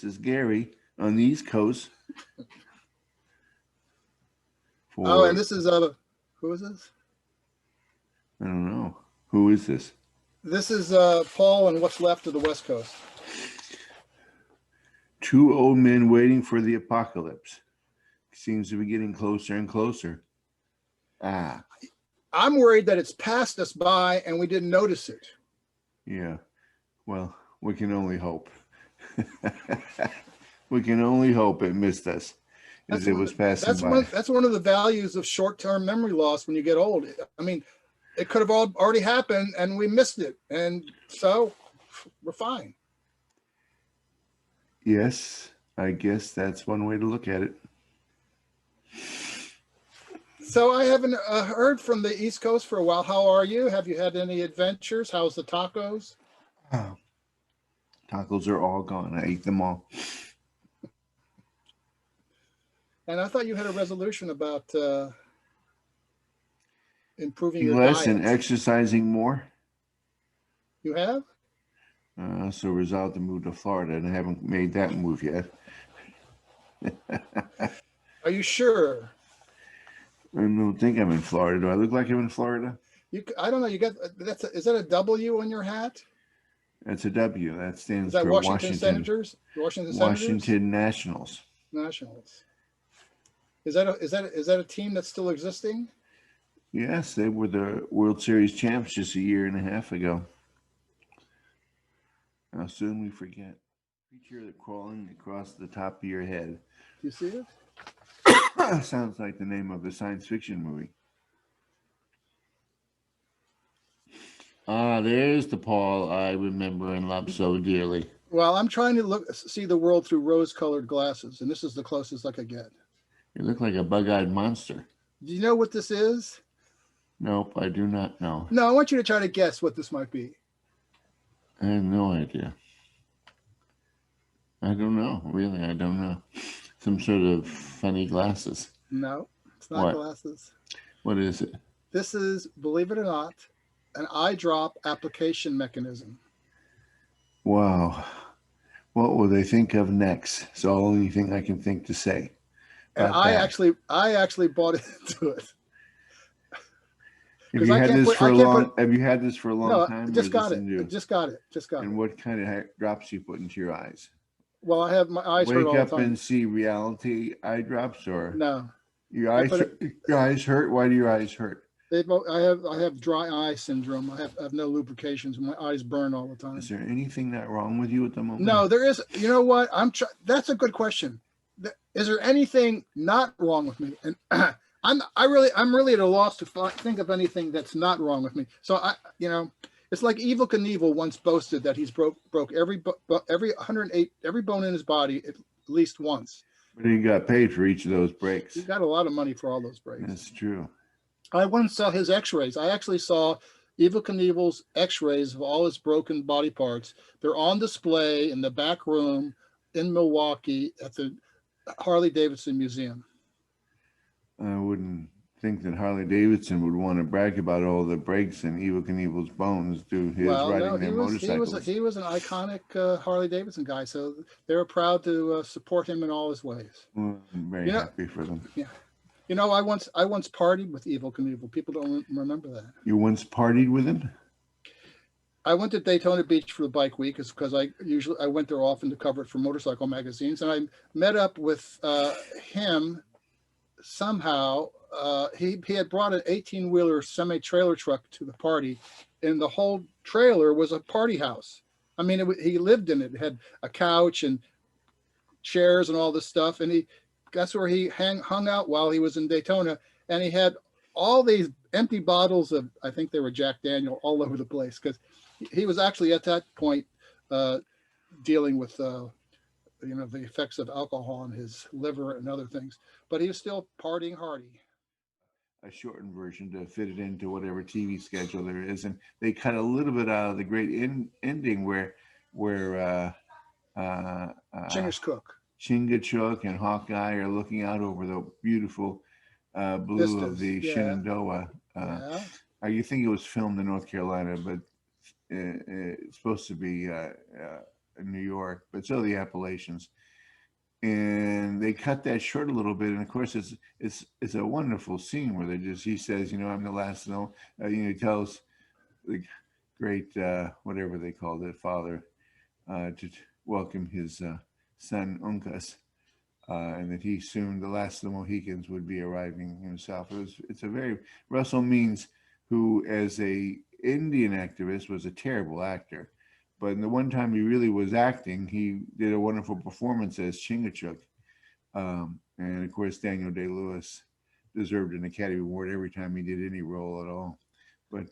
This is Gary on the East Coast. Oh, and this is who is this? I don't know. Who is this? This is Paul and what's left of the West Coast. Two old men waiting for the apocalypse. Seems to be getting closer and closer. I'm worried that it's passed us by and we didn't notice it. Yeah. Well, we can only hope. We can only hope it missed us as it was passing by. That's one of the values of short-term memory loss when you get old. I mean, it could have already happened and we missed it. And so we're fine. Yes, I guess that's one way to look at it. So I haven't heard from the East Coast for a while. How are you? Have you had any adventures? How's the tacos? Oh, tacos are all gone. I ate them all. And I thought you had a resolution about improving your less diet. and exercising more. You have? So resolved to move to Florida, and I haven't made that move yet. Are you sure? I don't think I'm in Florida. Do I look like I'm in Florida? I don't know. You got is that a W on your hat? That's a W. That stands for Washington Senators. Washington Nationals. Nationals. Is that a team that's still existing? Yes, they were the World Series champs just a year and a half ago. How soon we forget. Creature crawling across the top of your head. Do you see it? Sounds like the name of a science fiction movie. There's the Paul I remember and love so dearly. Well, I'm trying to see the world through rose-colored glasses, and this is the closest I could get. You look like a bug-eyed monster. Do you know what this is? Nope, I do not know. No, I want you to try to guess what this might be. I have no idea. I don't know. Really, I don't know. Some sort of funny glasses. No, it's not glasses. What is it? This is, believe it or not, an eye drop application mechanism. Wow. What will they think of next? It's the only thing I can think to say. And I actually bought into it. Have you had this for a long time? I just got it. Just got it. And what kind of drops you put into your eyes? Well, I have my eyes hurt all the time. Wake up and see reality eye drops, or no? Your eyes hurt. Why do your eyes hurt? I have dry eye syndrome. I have no lubrications. My eyes burn all the time. Is there anything that wrong with you at the moment? No, there is. You know what? That's a good question. Is there anything not wrong with me? And I'm really at a loss to think of anything that's not wrong with me. So it's like Evel Knievel once boasted that he's broke every 108 every bone in his body at least once. But he got paid for each of those breaks. He got a lot of money for all those breaks. That's true. I once saw his X-rays. I actually saw Evel Knievel's X-rays of all his broken body parts. They're on display in the back room in Milwaukee at the Harley Davidson Museum. I wouldn't think that Harley Davidson would want to brag about all the breaks in Evel Knievel's bones due to his riding their motorcycles. He was an iconic Harley Davidson guy, so they were proud to support him in all his ways. Well, I'm very happy for them. Yeah. I once partied with Evel Knievel. People don't remember that. You once partied with him? I went to Daytona Beach for the bike week because I went there often to cover it for motorcycle magazines, and I met up with him somehow. He had brought an 18-wheeler semi-trailer truck to the party, and the whole trailer was a party house. I mean, he lived in it. It had a couch and chairs and all this stuff, and that's where he hung out while he was in Daytona, and he had all these empty bottles of, I think they were Jack Daniel, all over the place, because he was actually at that point dealing with the effects of alcohol on his liver and other things, but he was still partying hardy. A shortened version to fit it into whatever TV schedule there is, and they cut a little bit out of the great ending where Chingachgook and Hawkeye are looking out over the beautiful blue vistas of the Shenandoah. You think it was filmed in North Carolina, but it's supposed to be New York, but so the Appalachians. And they cut that short a little bit, and of course, it's a wonderful scene where he says, I'm the last no, he tells the great whatever they called it, father, to welcome his son Uncas, and that he soon, the last of the Mohicans, would be arriving himself. It's a very Russell Means, who as a Indian activist was a terrible actor, but in the one time he really was acting, he did a wonderful performance as Chingachgook, and of course Daniel Day-Lewis deserved an Academy Award every time he did any role at all. But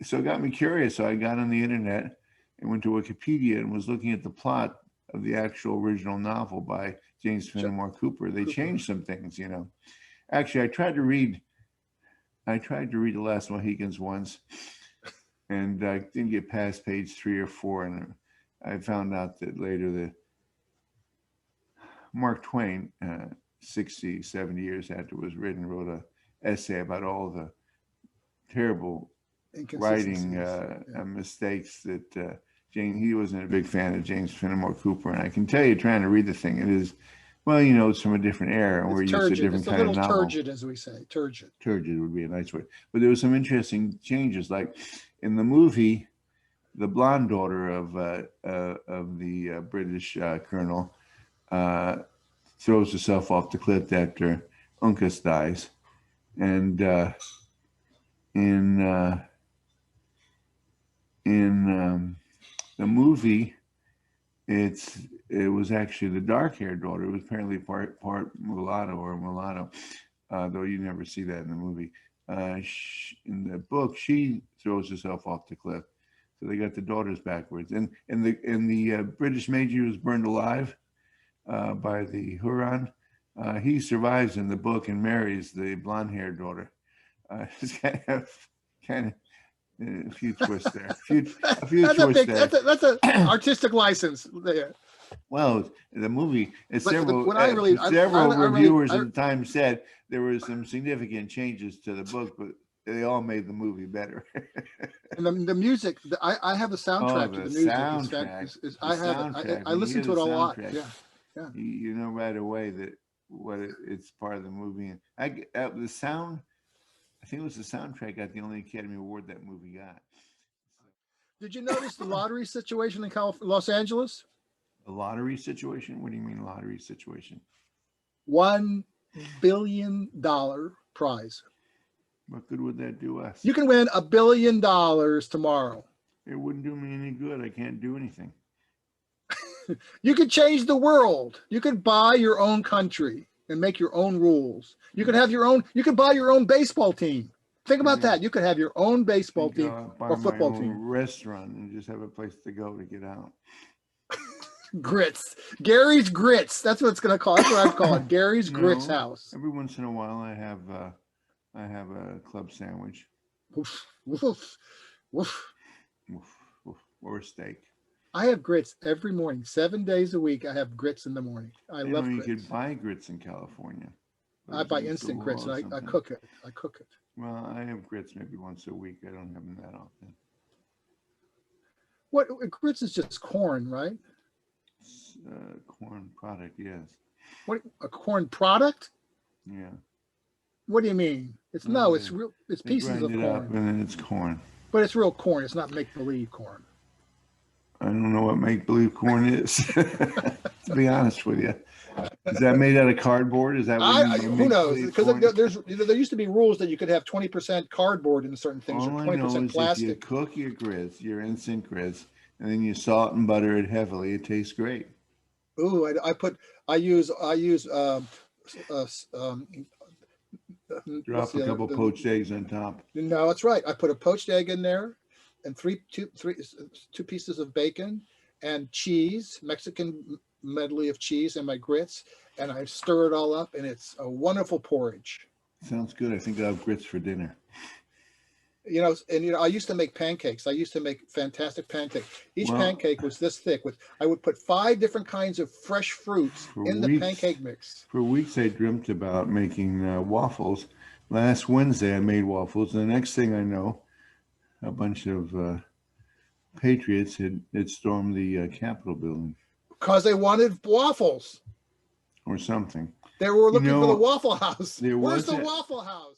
so it got me curious. So I got on the internet and went to Wikipedia and was looking at the plot of the actual original novel by James Fenimore Cooper. They changed some things, Actually, I tried to read The Last Mohicans once, and I didn't get past page 3 or 4, and I found out that later that Mark Twain, 60, 70 years after it was written, wrote an essay about all the terrible writing mistakes that he wasn't a big fan of James Fenimore Cooper. And I can tell you, trying to read the thing, it is, well, it's from a different era, and we're used to a different kind of novel. Turgid, as we say, turgid. Turgid would be a nice word. But there was some interesting changes, like in the movie, the blonde daughter of the British colonel throws herself off the cliff after Uncas dies, and in the movie, it was actually the dark-haired daughter. It was apparently part mulatto, though you never see that in the movie. In the book, she throws herself off the cliff, so they got the daughters backwards. And the British major was burned alive by the Huron. He survives in the book and marries the blonde-haired daughter. It's kind of a few twists there. That's an artistic license there. Well, the movie, several reviewers at the time said there were some significant changes to the book, but they all made the movie better. And the music, I have a soundtrack to the music. I listen to it a lot. Yeah. You know right away that it's part of the movie. And the sound, I think it was the soundtrack got the only Academy Award that movie got. Did you notice the lottery situation in Los Angeles? The lottery situation? What do you mean lottery situation? $1 billion prize. What good would that do us? You can win $1 billion tomorrow. It wouldn't do me any good. I can't do anything. You could change the world. You could buy your own country and make your own rules. You could have you could buy your own baseball team. Think about that. You could have your own baseball team or football team. Restaurant and just have a place to go to get out. Grits. Gary's Grits. That's what it's going to call. That's what I'd call it. Gary's Grits House. Every once in a while I have a club sandwich. Woof, woof, woof. Or a steak. I have grits every morning, 7 days a week. I have grits in the morning. I love grits. You could buy grits in California. I buy instant grits and I cook it. Well, I have grits maybe once a week. I don't have them that often. What grits is just corn, right? Corn product, yes. What, a corn product? Yeah. What do you mean? It's real. It's pieces of corn. Up and then it's corn. But it's real corn. It's not make-believe corn. I don't know what make-believe corn is. To be honest with you, is that made out of cardboard? Is that what who knows? Because there used to be rules that you could have 20% cardboard in certain things, or 20% plastic. If you cook your grits, your instant grits, and then you salt and butter it heavily, it tastes great. Ooh, I use drop a couple poached eggs on top. No, that's right. I put a poached egg in there, and two pieces of bacon and cheese, Mexican medley of cheese, and my grits, and I stir it all up, and it's a wonderful porridge. Sounds good. I think I'll have grits for dinner. I used to make pancakes. I used to make fantastic pancakes. Each pancake was this thick. I would put 5 different kinds of fresh fruits in the pancake mix. For weeks, I dreamt about making waffles. Last Wednesday, I made waffles. And the next thing I know, a bunch of patriots had stormed the Capitol building Because they wanted waffles. or something. They were You looking for the know, Waffle House. there Where's was the a Waffle House?